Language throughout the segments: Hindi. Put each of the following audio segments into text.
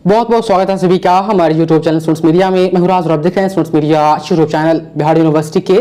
बहुत बहुत स्वागत है सभी का हमारे YouTube चैनल स्टूडेंट्स मीडिया में। मैं राज और आप देख रहे हैं students media YouTube channel. Bihar university के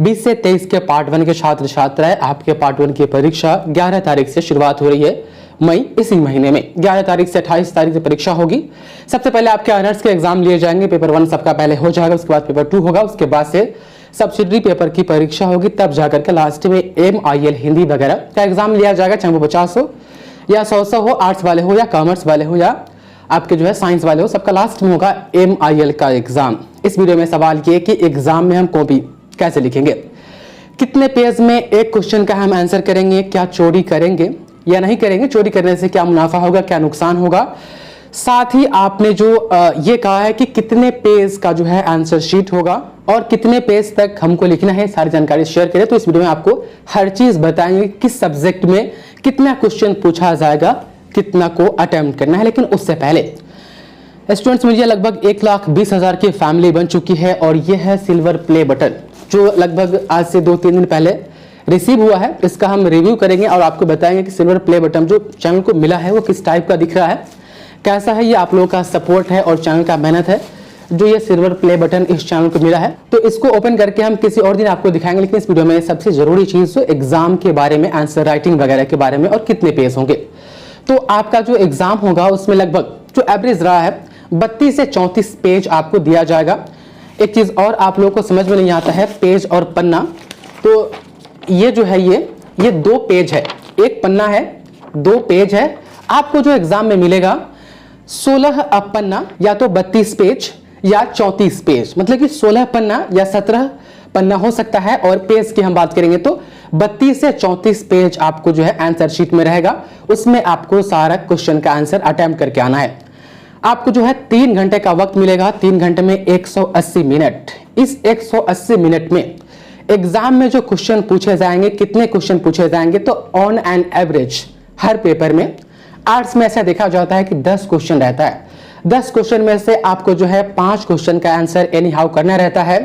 20 से 23 के पार्ट 1 के छात्र छात्राएं, आपके पार्ट 1 की परीक्षा 11 तारीख से शुरुआत हो रही है मई इसी महीने में। 11 तारीख से 28 तारीख की परीक्षा होगी। सबसे पहले आपके ऑनर्स के एग्जाम लिए जाएंगे। पेपर 1 सबका पहले हो जाएगा, उसके बाद पेपर 2 होगा, उसके बाद से सब्सिडरी पेपर की परीक्षा होगी, तब जाकर के लास्ट में MIL हिंदी वगैरह का एग्जाम लिया जाएगा। चाहे वो 50 हो या 100 हो, आर्ट्स वाले हो या कॉमर्स वाले हो या आपके जो है साइंस वाले हो, सबका लास्ट में होगा MIL का एग्जाम। इस वीडियो में सवाल ये कि एग्जाम में हम कॉपी कैसे लिखेंगे, कितने पेज में एक क्वेश्चन का हम आंसर करेंगे, क्या चोरी करेंगे या नहीं करेंगे, चोरी करने से क्या मुनाफा होगा, क्या नुकसान होगा। साथ ही आपने जो ये कहा है कि कितने पेज का जो है आंसर शीट होगा और कितने पेज तक हमको लिखना है, सारी जानकारी शेयर करें। तो इस वीडियो में आपको हर चीज बताएंगे किस सब्जेक्ट में कितना क्वेश्चन पूछा जाएगा, कितना को अटेम्प्ट करना है। लेकिन उससे पहले स्टूडेंट्स मीडिया लगभग 1,20,000 की फैमिली बन चुकी है और ये है सिल्वर प्ले बटन जो लगभग आज से 2-3 दिन पहले रिसीव हुआ है। इसका हम रिव्यू करेंगे और आपको बताएंगे कि सिल्वर प्ले बटन जो चैनल को मिला है वो किस टाइप का दिख रहा है, कैसा है। ये आप लोगों का सपोर्ट है और चैनल का मेहनत है जो ये सिल्वर प्ले बटन इस चैनल को मिला है। तो इसको ओपन करके हम किसी और दिन आपको दिखाएंगे, लेकिन इस वीडियो में सबसे जरूरी चीज एग्जाम के बारे में, आंसर राइटिंग वगैरह के बारे में और कितने पेज होंगे। तो आपका जो एग्जाम होगा उसमें लगभग जो एवरेज रहा है 32 से 34 पेज आपको दिया जाएगा। एक चीज और आप लोगों को समझ में नहीं आता है, पेज और पन्ना। तो ये जो है ये 2 पेज है, एक पन्ना है, 2 पेज है। आपको जो एग्जाम में मिलेगा 16 पन्ना या तो 32 पेज या 34 पेज, मतलब कि 16 पन्ना या 17 पन्ना हो सकता है। और पेज की हम बात करेंगे तो 32 से 34 पेज आपको जो है आंसर शीट में रहेगा। उसमें आपको सारा क्वेश्चन का आंसर अटेम्प्ट करके आना है। आपको जो है 3 घंटे का वक्त मिलेगा, 3 घंटे में 180 मिनट। इस 180 मिनट में एग्जाम में जो क्वेश्चन पूछे जाएंगे, कितने क्वेश्चन पूछे जाएंगे, तो on an average her paper में आर्ट्स में ऐसा देखा जाता है कि 10 क्वेश्चन रहता है। 10 क्वेश्चन में से आपको जो है 5 क्वेश्चन का आंसर एनी हाउ करना रहता है।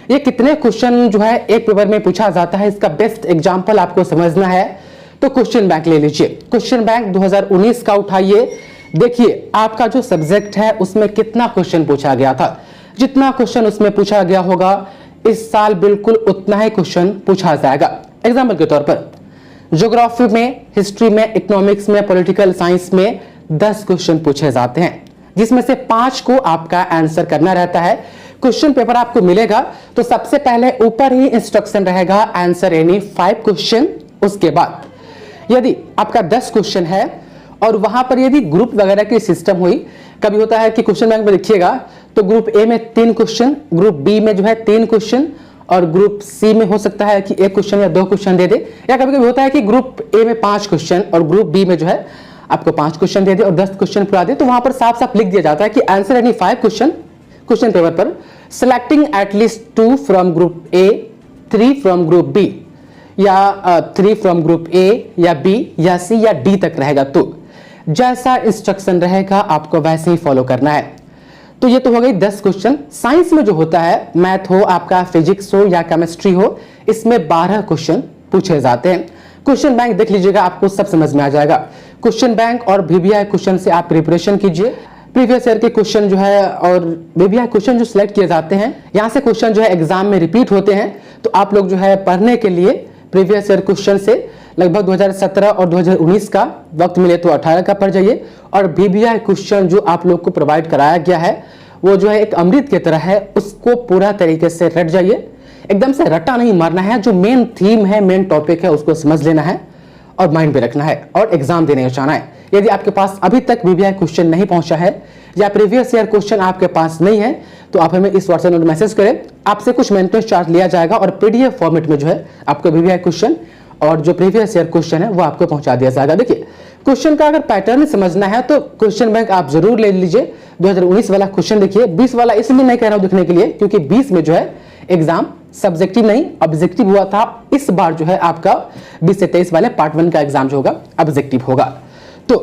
ये कितने क्वेश्चन जो है एक पेपर में पूछा जाता है, इसका बेस्ट एग्जांपल आपको समझना है तो क्वेश्चन बैंक ले लीजिए। क्वेश्चन बैंक 2019 का उठाइए, देखिए आपका जो सब्जेक्ट है उसमें कितना क्वेश्चन पूछा गया था। जितना क्वेश्चन उसमें पूछा गया होगा इस साल बिल्कुल उतना ही क्वेश्चन पूछा जाएगा। एग्जाम्पल के तौर पर ज्योग्राफी में, हिस्ट्री में, इकोनॉमिक्स में, पॉलिटिकल साइंस में 10 क्वेश्चन पूछे जाते हैं, जिसमें से 5 को आपका आंसर करना रहता है। क्वेश्चन पेपर आपको मिलेगा तो सबसे पहले ऊपर ही इंस्ट्रक्शन रहेगा आंसर एनी 5 क्वेश्चन। उसके बाद यदि आपका 10 क्वेश्चन है और वहां पर यदि ग्रुप वगैरह की सिस्टम हुई, कभी होता है कि क्वेश्चन बैंक में लिखिएगा तो ग्रुप ए में 3 क्वेश्चन, ग्रुप बी में जो है 3 क्वेश्चन और ग्रुप सी में हो सकता है कि 1 क्वेश्चन या 2 क्वेश्चन दे दे, या कभी कभी होता है कि ग्रुप ए में 5 क्वेश्चन और ग्रुप बी में जो है आपको 5 क्वेश्चन दे दे और 10 क्वेश्चन पूरा दे। तो वहां पर साफ साफ लिख दिया जाता है कि answer any 5 question question paper पर, selecting at least 2 from group A, 3 from group B, या 3 फ्रॉम ग्रुप ए या बी या सी या डी तक रहेगा। तो जैसा इंस्ट्रक्शन रहेगा आपको वैसे ही फॉलो करना है। तो ये तो हो गई 10 क्वेश्चन। साइंस में जो होता है, मैथ हो, आपका फिजिक्स हो या केमिस्ट्री हो, इसमें 12 क्वेश्चन पूछे जाते हैं। क्वेश्चन बैंक देख लीजिएगा, आपको सब समझ में आ जाएगा। क्वेश्चन बैंक और VBI क्वेश्चन से आप प्रिपरेशन कीजिए। प्रीवियस ईयर के क्वेश्चन जो है और VBI क्वेश्चन जो सिलेक्ट किए जाते हैं, यहाँ से क्वेश्चन जो है एग्जाम में रिपीट होते हैं। तो आप लोग जो है पढ़ने के लिए प्रीवियस ईयर क्वेश्चन से लगभग 2017 और 2019 का वक्त मिले तो 18 का पढ़ जाइए। और VBI क्वेश्चन जो आप लोग को प्रोवाइड कराया गया है वो जो है एक अमृत की तरह है, उसको पूरा तरीके से रट जाइए। एकदम से रट्टा नहीं मारना है, जो मेन थीम है, मेन टॉपिक है, उसको समझ लेना है और माइंड पे रखना है और एग्जाम देने जाना है। यदि आपके पास अभी तक VBI क्वेश्चन नहीं पहुंचा है या प्रीवियस ईयर क्वेश्चन आपके पास नहीं है तो आप हमें इस व्हाट्सएप नंबर मैसेज करें, आपसे कुछ मेंटेनेंस चार्ज लिया जाएगा और PDF फॉर्मेट में जो है आपको VBI क्वेश्चन और जो प्रीवियस ईयर क्वेश्चन है वो आपको पहुंचा दिया जाएगा। देखिए क्वेश्चन का अगर पैटर्न समझना है तो क्वेश्चन बैंक आप जरूर ले लीजिए। 2019 वाला क्वेश्चन देखिए, 20 वाला इसलिए नहीं कह रहा हूं दिखने के लिए क्योंकि 20 में जो है एग्जाम सब्जेक्टिव नहीं ऑब्जेक्टिव हुआ था। इस बार जो है आपका 20 से 23 वाले पार्ट 1 का एग्जाम जो होगा ऑब्जेक्टिव होगा। तो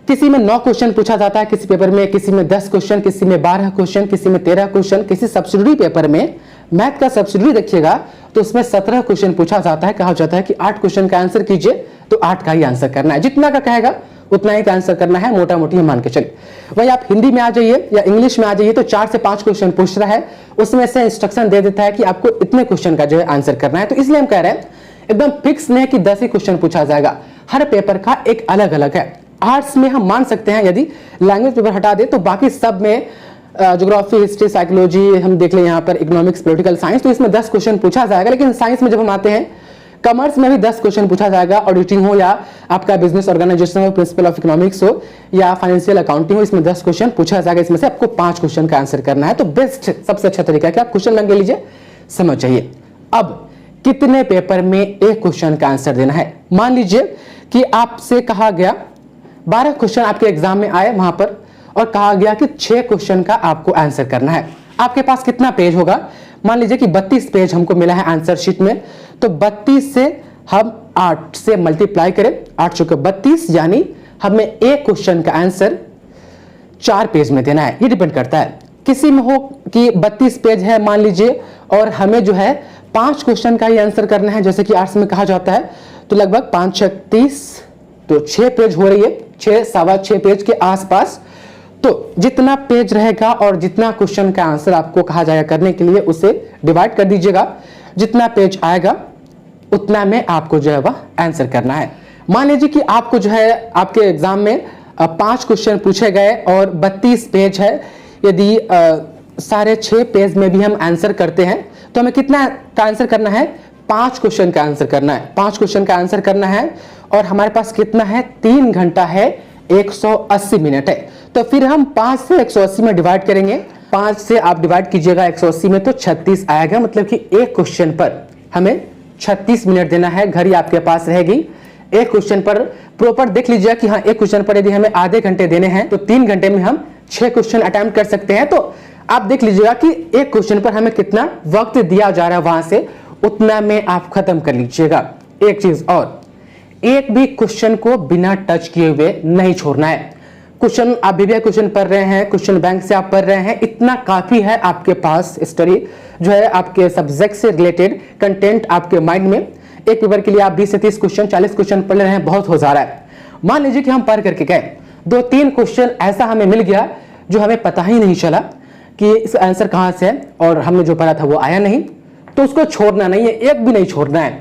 किसी में 9 क्वेश्चन पूछा जाता है किसी पेपर में, किसी में 10 क्वेश्चन, किसी में 12 क्वेश्चन, किसी में 13 क्वेश्चन, किसी सब्सिडरी पेपर में मैथ का सब्सिडी देखिएगा तो उसमें 17 क्वेश्चन पूछा जाता है, कहा जाता है कि 8 क्वेश्चन का आंसर कीजिए, तो 8 का ही आंसर करना है, जितना का कहेगा उतना ही का आंसर करना है, मोटा मोटी हम मान के चलिए। वही आप हिंदी में आ जाइए या इंग्लिश में आ जाइए तो 4 से 5 क्वेश्चन पूछ रहा है, उसमें से इंस्ट्रक्शन दे देता है कि आपको इतने क्वेश्चन का जो है आंसर करना है। तो इसलिए हम कह रहे हैं एकदम फिक्स नहीं कि 10 ही क्वेश्चन पूछा जाएगा, हर पेपर का एक अलग अलग है। आर्ट्स में हम मान सकते हैं यदि लैंग्वेज पेपर हटा दे तो बाकी सब में ज्योग्राफी, हिस्ट्री, साइकोलॉजी, हम देख लें यहाँ पर इकोनॉमिक्स, पॉलिटिकल साइंस, तो इसमें 10 क्वेश्चन पूछा जाएगा। लेकिन साइंस में जब हम आते हैं, कॉमर्स में भी 10 क्वेश्चन पूछा जाएगा, ऑडिटिंग हो या आपका बिजनेस ऑर्गेनाइजेशन हो, प्रिंसिपल ऑफ इकोनॉमिक्स हो या फाइनेंशियल अकाउंटिंग हो, इसमें 10 क्वेश्चन पूछा जाएगा, इसमें से आपको 5 क्वेश्चन का आंसर करना है। तो बेस्ट, सबसे अच्छा तरीका है कि आप क्वेश्चन बैंक ले लीजिए, समझ जाइए। अब कितने पेपर में एक क्वेश्चन का आंसर देना है? मान लीजिए कि आपसे कहा गया 12 क्वेश्चन आपके एग्जाम में आए वहां पर और कहा गया कि 6 क्वेश्चन का आपको आंसर करना है। आपके पास कितना पेज होगा? मान लीजिए कि 32 पेज हमको मिला है आंसर शीट में, तो 32 से हम 8 से मल्टीप्लाई करें, 8 चौके 32, यानी हमें एक क्वेश्चन का आंसर 4 पेज में देना है। ये डिपेंड करता है, किसी में हो कि 32 पेज है मान लीजिए और हमें जो है 5 क्वेश्चन का ही आंसर करना है, जैसे कि आर्ट्स में कहा जाता है, तो लगभग 5 6 30, तो 6 पेज हो रही है, 6 सवा 6 पेज के आसपास। तो जितना पेज रहेगा और जितना क्वेश्चन का आंसर आपको कहा जाएगा करने के लिए, उसे डिवाइड कर दीजिएगा, जितना पेज आएगा उतना में आपको जो है वह आंसर करना है। मान लीजिए कि आपको जो है आपके एग्जाम में 5 क्वेश्चन पूछे गए और 32 पेज है, यदि सारे 6 पेज में भी हम आंसर करते हैं तो हमें कितना का आंसर करना है? 5 क्वेश्चन का आंसर करना है, 5 क्वेश्चन का आंसर करना है। और हमारे पास कितना है? 3 घंटा है, 180 मिनट है। तो फिर हम 5 से 180 में डिवाइड करेंगे, 5 से आप डिवाइड कीजिएगा 180 में तो 36 आएगा, मतलब कि एक क्वेश्चन पर हमें 36 मिनट देना है। घड़ी आपके पास रहेगी, एक क्वेश्चन पर प्रॉपर देख लीजिएगा कि हाँ, एक क्वेश्चन पर यदि हमें आधे घंटे देने हैं तो 3 घंटे में हम 6 क्वेश्चन अटेम्प्ट कर सकते हैं। तो आप देख लीजिएगा कि एक क्वेश्चन पर हमें कितना वक्त दिया जा रहा है, वहां से उतना में आप खत्म कर लीजिएगा। एक चीज और, एक भी क्वेश्चन को बिना टच किए हुए नहीं छोड़ना है। क्वेश्चन आप बीबीए क्वेश्चन पढ़ रहे हैं, क्वेश्चन बैंक से आप पढ़ रहे हैं, इतना काफी है आपके पास स्टडी जो है आपके सब्जेक्ट से रिलेटेड कंटेंट आपके माइंड में। एक पेपर के लिए आप 20 से 30 क्वेश्चन, 40 क्वेश्चन पढ़ रहे हैं, बहुत हो जा रहा है। मान लीजिए कि हम पढ़ करके गए, 2-3 क्वेश्चन ऐसा हमें मिल गया जो हमें पता ही नहीं चला कि इस आंसर कहां से है और हमने जो पढ़ा था वो आया नहीं, तो उसको छोड़ना नहीं है, एक भी नहीं छोड़ना है।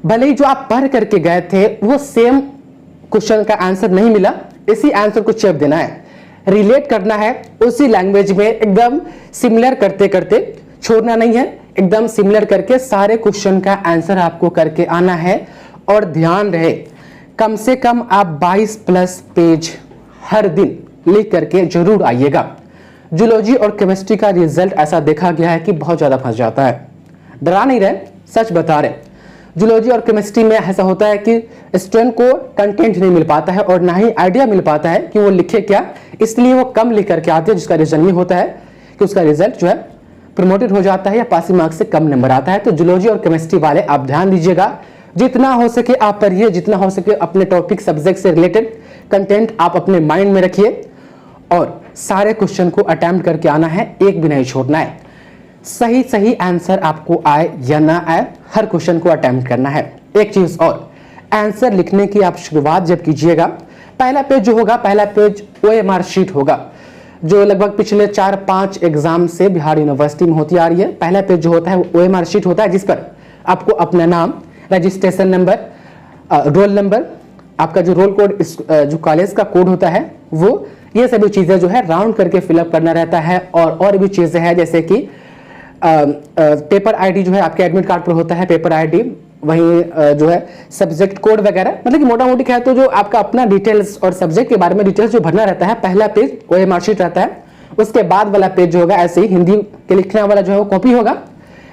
भले ही जो आप पढ़ करके गए थे वो सेम क्वेश्चन का आंसर नहीं मिला, इसी आंसर को चेप देना है, रिलेट करना है उसी लैंग्वेज में, एकदम सिमिलर करते करते, छोड़ना नहीं है, एकदम सिमिलर करके सारे क्वेश्चन का आंसर आपको करके आना है। और ध्यान रहे, कम से कम आप 22+ पेज हर दिन लिख करके जरूर आइएगा। जूलॉजी और केमिस्ट्री का रिजल्ट ऐसा देखा गया है कि बहुत ज्यादा फंस जाता है, डरा नहीं रहे, सच बता रहे। जूलॉजी और केमिस्ट्री में ऐसा होता है कि स्टूडेंट को कंटेंट नहीं मिल पाता है और ना ही आइडिया मिल पाता है कि वो लिखे क्या, इसलिए वो कम लिख करके आते हैं, जिसका रीजन ये होता है कि उसका रिजल्ट जो है प्रमोटेड हो जाता है या पासिंग मार्क्स से कम नंबर आता है। तो जूलॉजी और केमिस्ट्री वाले आप ध्यान दीजिएगा, जितना हो सके आप पढ़िए, जितना हो सके अपने टॉपिक सब्जेक्ट से रिलेटेड कंटेंट आप अपने माइंड में रखिए और सारे क्वेश्चन को अटेम्प्ट करके आना है, एक भी नहीं छोड़ना है। सही आंसर आपको आए या ना आए, हर क्वेश्चन को अटेम्प्ट करना है। एक चीज और, आंसर लिखने की आप शुरुआत जब कीजिएगा, पहला पेज जो होगा, पहला पेज OMR शीट होगा, जो लगभग पिछले 4-5 एग्जाम से बिहार यूनिवर्सिटी में होती आ रही है। पहला पेज जो होता है वो OMR शीट होता है, जिस पर आपको अपना नाम, रजिस्ट्रेशन नंबर, रोल नंबर, आपका जो रोल कोड, जो कॉलेज का कोड होता है वो, ये सभी चीजें जो है राउंड करके फिलअप करना रहता है। और भी चीजें हैं, जैसे कि पेपर आईडी जो है आपके एडमिट कार्ड पर होता है, पेपर आईडी, वहीं जो है सब्जेक्ट कोड वगैरह, मतलब कि मोटा मोटी है तो जो आपका अपना डिटेल्स और सब्जेक्ट के बारे में डिटेल्स जो भरना रहता है, पहला पेज OMR शीट रहता है। उसके बाद वाला पेज जो होगा ऐसे ही हिंदी के लिखने वाला जो है वो कॉपी होगा,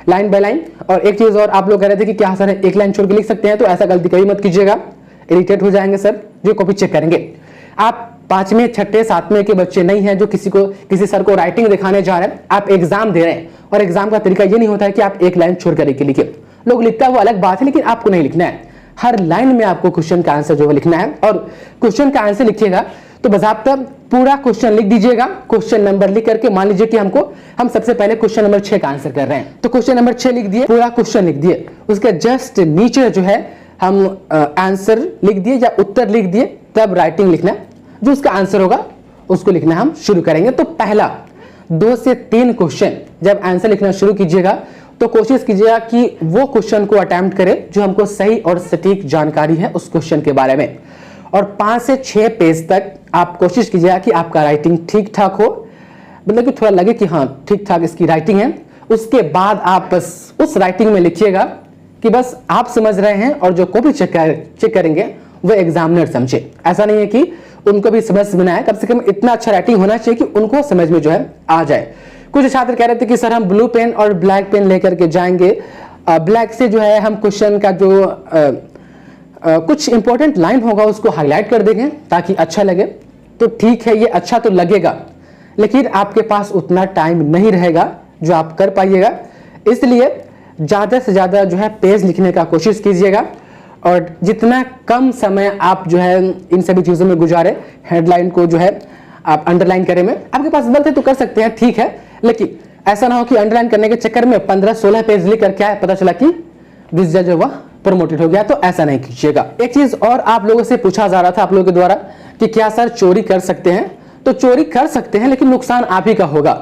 लाइन बाय लाइन। और एक चीज और, आप लोग कह रहे थे कि क्या सर एक लाइन छोड़ के लिख सकते हैं, तो ऐसा गलती कभी मत कीजिएगा, इरिटेट हो जाएंगे सर जो कॉपी चेक करेंगे। आप 5वें 6ठे 7वें के बच्चे नहीं हैं जो किसी सर को राइटिंग दिखाने जा रहे हैं, आप एग्जाम दे रहे हैं और एग्जाम का तरीका ये नहीं होता है कि आप एक लाइन छोड़ करके लिखिए। लोग लिखता है वो अलग बात है, लेकिन आपको नहीं लिखना है, हर लाइन में आपको क्वेश्चन का आंसर जो है लिखना है। और क्वेश्चन का आंसर लिखिएगा तो बाज़ाब्ता पूरा क्वेश्चन लिख दीजिएगा। क्वेश्चन नंबर लिख करके मान लीजिए कि हम सबसे पहले क्वेश्चन नंबर 6 का आंसर कर रहे हैं, तो क्वेश्चन नंबर 6 लिख दिए, पूरा क्वेश्चन लिख दिए, उसके जस्ट नीचे जो है हम आंसर लिख दिए या उत्तर लिख दिए, तब राइटिंग लिखना, जो उसका आंसर होगा उसको लिखना हम शुरू करेंगे। तो पहला 2 से 3 क्वेश्चन जब आंसर लिखना शुरू कीजिएगा तो कोशिश कीजिएगा कि वो क्वेश्चन को अटेम्प्ट करें जो हमको सही और सटीक जानकारी है उस क्वेश्चन के बारे में, और 5 से 6 पेज तक आप कोशिश कीजिएगा कि आपका राइटिंग ठीक ठाक हो, मतलब कि थोड़ा लगे कि हाँ ठीक ठाक इसकी राइटिंग है। उसके बाद आप बस उस राइटिंग में लिखिएगा कि बस आप समझ रहे हैं और जो कॉपी चेक करेंगे वो एग्जामिनर समझे। ऐसा नहीं है कि उनको भी समझ में आए, कम से कम इतना अच्छा राइटिंग होना चाहिए कि उनको समझ में जो है आ जाए। कुछ छात्र कह रहे थे कि सर हम ब्लू पेन और ब्लैक पेन लेकर के जाएंगे, ब्लैक से जो है हम क्वेश्चन का जो कुछ इंपॉर्टेंट लाइन होगा उसको हाईलाइट कर देंगे ताकि अच्छा लगे। तो ठीक है, ये अच्छा तो लगेगा, लेकिन आपके पास उतना टाइम नहीं रहेगा जो आप कर पाइएगा, इसलिए ज़्यादा से ज़्यादा जो है पेज लिखने का कोशिश कीजिएगा, और जितना कम समय आप जो है इन सभी चीज़ों में गुजारे, हेडलाइन को जो है आप अंडरलाइन करें में, आपके पास वक्त है तो कर सकते हैं, ठीक है, लेकिन ऐसा ना हो कि अंडरलाइन करने के चक्कर में 15-16 पेज लिख कर क्या है पता चला कि दिस जो वह प्रमोटेड हो गया, तो ऐसा नहीं कीजिएगा। एक चीज और आप लोगों से पूछा जा रहा था आप लोगों के द्वारा कि क्या सर चोरी कर सकते हैं, तो चोरी कर सकते हैं लेकिन नुकसान आप ही का होगा।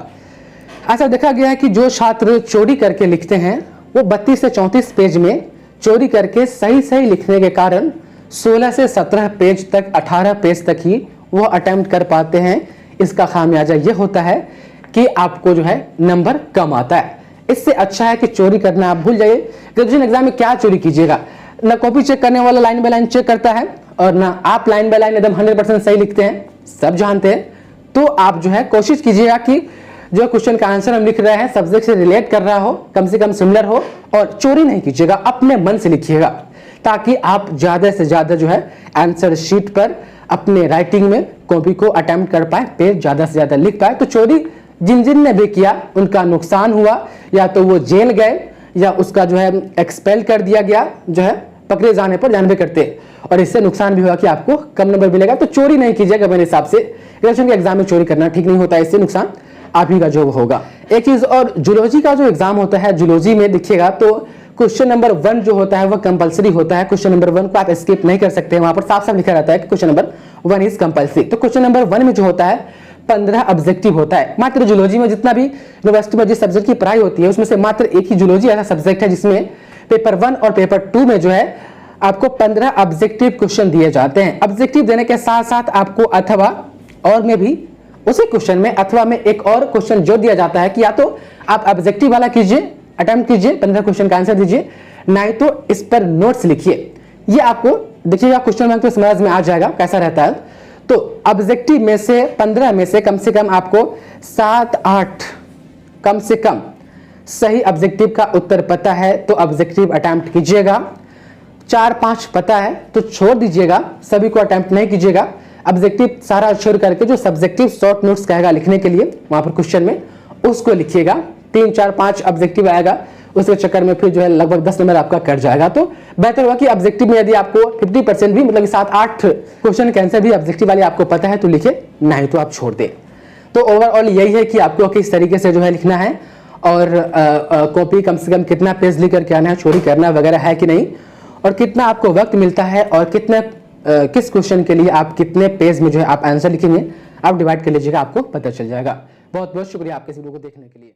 ऐसा देखा गया है कि जो छात्र चोरी करके लिखते हैं वो 32 से 34 पेज में चोरी करके सही लिखने के कारण 16 से 17 पेज तक, 18 पेज तक ही वो अटेम्प्ट कर पाते हैं। इसका खामियाजा ये होता है कि आपको जो है नंबर कम आता है। इससे अच्छा है कि चोरी करना आप भूल जाइए। ग्रेजुएशन एग्जाम में क्या चोरी कीजिएगा, ना कॉपी चेक करने वाला लाइन बाय लाइन चेक करता है और ना आप लाइन बाय लाइन एकदम 100% सही लिखते हैं, सब जानते हैं। तो आप जो है कोशिश कीजिएगा कि जो क्वेश्चन का आंसर हम लिख रहे हैं सब्जेक्ट से रिलेट कर रहा हो, कम से कम सिमिलर हो, और चोरी नहीं कीजिएगा, अपने मन से लिखिएगा ताकि आप ज्यादा से ज्यादा जो है आंसर शीट पर अपने राइटिंग में कॉपी को अटेम्प्ट कर पाए, पेज ज्यादा से ज्यादा लिख पाए। तो चोरी जिन ने भी किया उनका नुकसान हुआ, या तो वो जेल गए या उसका जो है एक्सपेल कर दिया गया, जो है पकड़े जाने पर जानबे करते, और इससे नुकसान भी हुआ कि आपको कम नंबर मिलेगा। तो चोरी नहीं कीजिएगा मेरे हिसाब से, ग्रेजुएशन के एग्जाम में चोरी करना ठीक नहीं होता है, इससे नुकसान आप ही का जो होगा। एक चीज और, जूलॉजी का जो एग्जाम होता है, जूलॉजी में देखिएगा तो क्वेश्चन नंबर 1 जो होता है वह कंपलसरी होता है। क्वेश्चन नंबर 1 को आप स्किप नहीं कर सकते, वहां पर साफ साफ लिखा रहता है कि क्वेश्चन नंबर 1 इज कंपलसरी। तो क्वेश्चन नंबर 1 में जो होता है 15 ऑब्जेक्टिव होता है। मात्र जूलॉजी में जितना भी यूनिवर्सिटी में जिस सब्जेक्ट की पढ़ाई होती है उसमें से मात्र एक ही जूलॉजी ऐसा सब्जेक्ट है जिसमें पेपर 1 और पेपर 2 में जो है आपको 15 ऑब्जेक्टिव क्वेश्चन दिए जाते हैं। ऑब्जेक्टिव देने के साथ साथ आपको अथवा और में भी उसी क्वेश्चन में अथवा में एक और क्वेश्चन जो दिया जाता है कि या तो आप ऑब्जेक्टिव वाला कीजिए, अटेम्प्ट कीजिए, 15 क्वेश्चन का आंसर दीजिए, नहीं तो इस पर नोट्स लिखिए। ये आपको देखिएगा क्वेश्चन बैंक तो समझ में आ जाएगा कैसा रहता है। तो ऑब्जेक्टिव में से 15 में से कम आपको 7-8 कम से कम सही ऑब्जेक्टिव का उत्तर पता है तो ऑब्जेक्टिव अटेम्प्ट कीजिएगा। 4-5 पता है तो छोड़ दीजिएगा, सभी को अटेम्प्ट नहीं कीजिएगा। ऑब्जेक्टिव सारा छोड़ करके जो सब्जेक्टिव शॉर्ट नोट्स कहेगा लिखने के लिए वहां पर क्वेश्चन में उसको लिखिएगा। 3-4-5 ऑब्जेक्टिव आएगा, उसके चक्कर में फिर जो है लगभग 10 नंबर आपका कट जाएगा। तो बेहतर होगा कि ऑब्जेक्टिव में यदि आपको 50% भी मतलब 7-8 क्वेश्चन के आंसर भी ऑब्जेक्टिव वाले आपको पता है तो लिखे, नहीं तो आप छोड़ दे। तो ओवरऑल यही है कि आपको किस तरीके से जो है लिखना है, और कॉपी कम से कम कितना पेज लिख करके आना है, चोरी करना वगैरह है कि नहीं, और कितना आपको वक्त मिलता है, और कितने किस क्वेश्चन के लिए आप कितने पेज में जो है आप आंसर लिखेंगे आप डिवाइड कर लीजिएगा, आपको पता चल जाएगा। बहुत बहुत शुक्रिया आपके इस वीडियो को देखने के लिए।